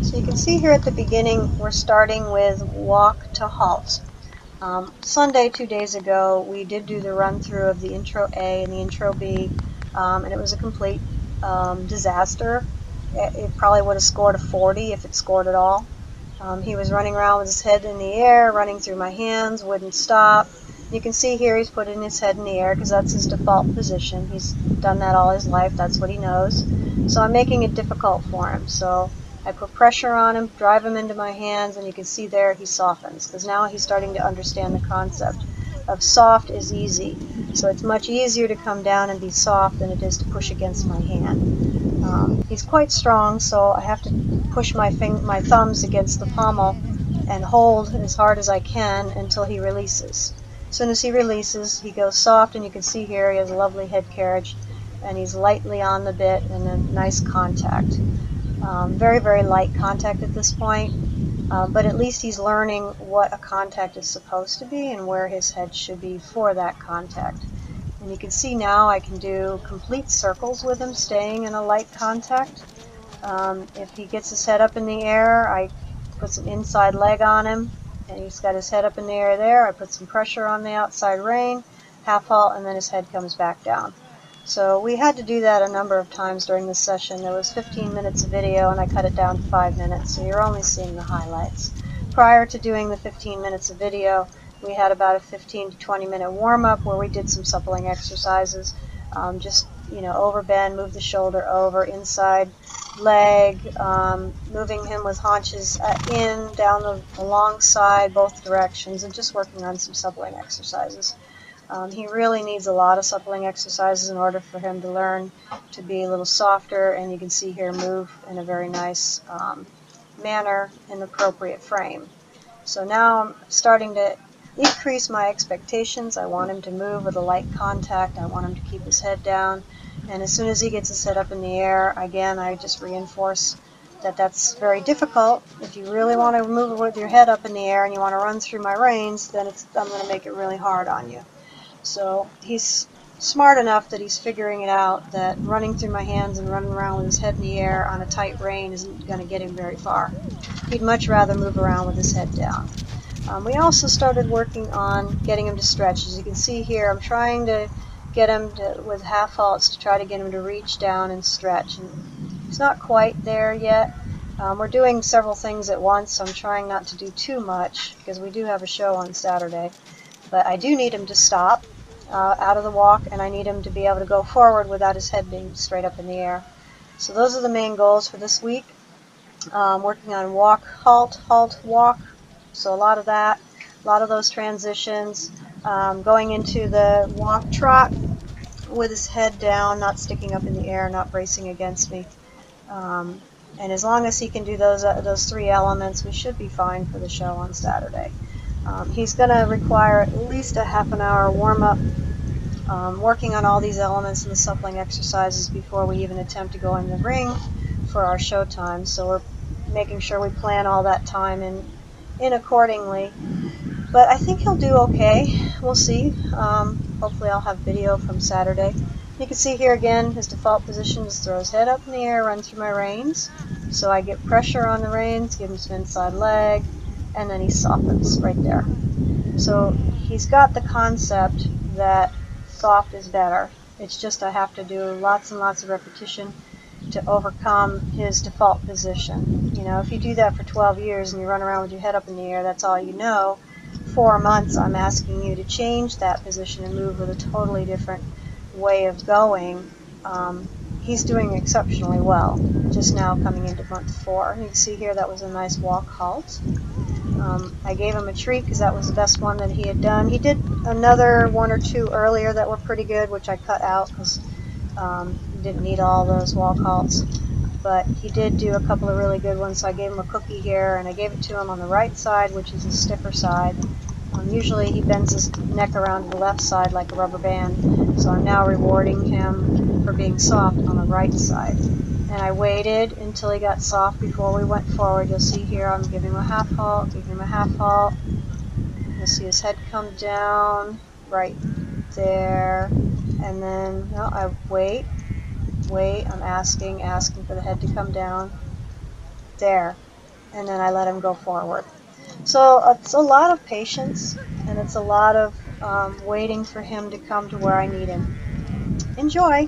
So you can see here at the beginning we're starting with walk to halt. Sunday, 2 days ago, we did do the run through of the intro A and the intro B, and it was a complete disaster. It probably would have scored a 40 if it scored at all. He was running around with his head in the air, running through my hands, wouldn't stop. You can see here he's putting his head in the air because that's his default position. He's done that all his life. That's what he knows. So I'm making it difficult for him. So I put pressure on him, drive him into my hands, and you can see there he softens because now he's starting to understand the concept of soft is easy. So it's much easier to come down and be soft than it is to push against my hand. He's quite strong, so I have to push my thumbs against the pommel and hold as hard as I can until he releases. As soon as he releases, he goes soft, and you can see here he has a lovely head carriage, and he's lightly on the bit and a nice contact. Very, very light contact at this point, but at least he's learning what a contact is supposed to be and where his head should be for that contact. And you can see now I can do complete circles with him staying in a light contact. If he gets his head up in the air, I put some inside leg on him, and he's got his head up in the air there. I put some pressure on the outside rein, half halt, and then his head comes back down. So we had to do that a number of times during the session. There was 15 minutes of video, and I cut it down to 5 minutes, so you're only seeing the highlights. Prior to doing the 15 minutes of video, we had about a 15 to 20 minute warm-up where we did some suppling exercises. Just, overbend, move the shoulder over, inside leg, moving him with haunches in, down the long side, both directions, and just working on some suppling exercises. He really needs a lot of suppling exercises in order for him to learn to be a little softer, and you can see here move in a very nice manner in the appropriate frame. So now I'm starting to increase my expectations. I want him to move with a light contact. I want him to keep his head down. And as soon as he gets his head up in the air, again, I just reinforce that that's very difficult. If you really want to move with your head up in the air and you want to run through my reins, then I'm going to make it really hard on you. So he's smart enough that he's figuring it out that running through my hands and running around with his head in the air on a tight rein isn't going to get him very far. He'd much rather move around with his head down. We also started working on getting him to stretch. As you can see here, I'm trying to get him with half halts to try to get him to reach down and stretch. And he's not quite there yet. We're doing several things at once, so I'm trying not to do too much because we do have a show on Saturday. But I do need him to stop out of the walk, and I need him to be able to go forward without his head being straight up in the air. So those are the main goals for this week. Working on walk, halt, halt, walk. So a lot of that, a lot of those transitions. Going into the walk trot with his head down, not sticking up in the air, not bracing against me. And as long as he can do those three elements, we should be fine for the show on Saturday. He's going to require at least a half an hour warm-up, working on all these elements and the suppling exercises before we even attempt to go in the ring for our show time. So we're making sure we plan all that time in accordingly. But I think he'll do okay. We'll see. Hopefully I'll have video from Saturday. You can see here again his default position is throw his head up in the air, run through my reins. So I get pressure on the reins, give him some inside leg, and then he softens right there. So he's got the concept that soft is better. It's just I have to do lots and lots of repetition to overcome his default position. If you do that for 12 years and you run around with your head up in the air, that's all you know. 4 months I'm asking you to change that position and move with a totally different way of going. He's doing exceptionally well, just now coming into month 4. You can see here that was a nice walk halt. I gave him a treat because that was the best one that he had done. He did another 1 or 2 earlier that were pretty good, which I cut out because he didn't need all those walk halts. But he did do a couple of really good ones, so I gave him a cookie here, and I gave it to him on the right side, which is the stiffer side. Usually he bends his neck around to the left side like a rubber band, so I'm now rewarding him for being soft on the right side. And I waited until he got soft before we went forward. You'll see here I'm giving him a half halt, giving him a half halt. You'll see his head come down right there, and then I wait, I'm asking for the head to come down. There. and then I let him go forward. So it's a lot of patience, and it's a lot of waiting for him to come to where I need him. Enjoy!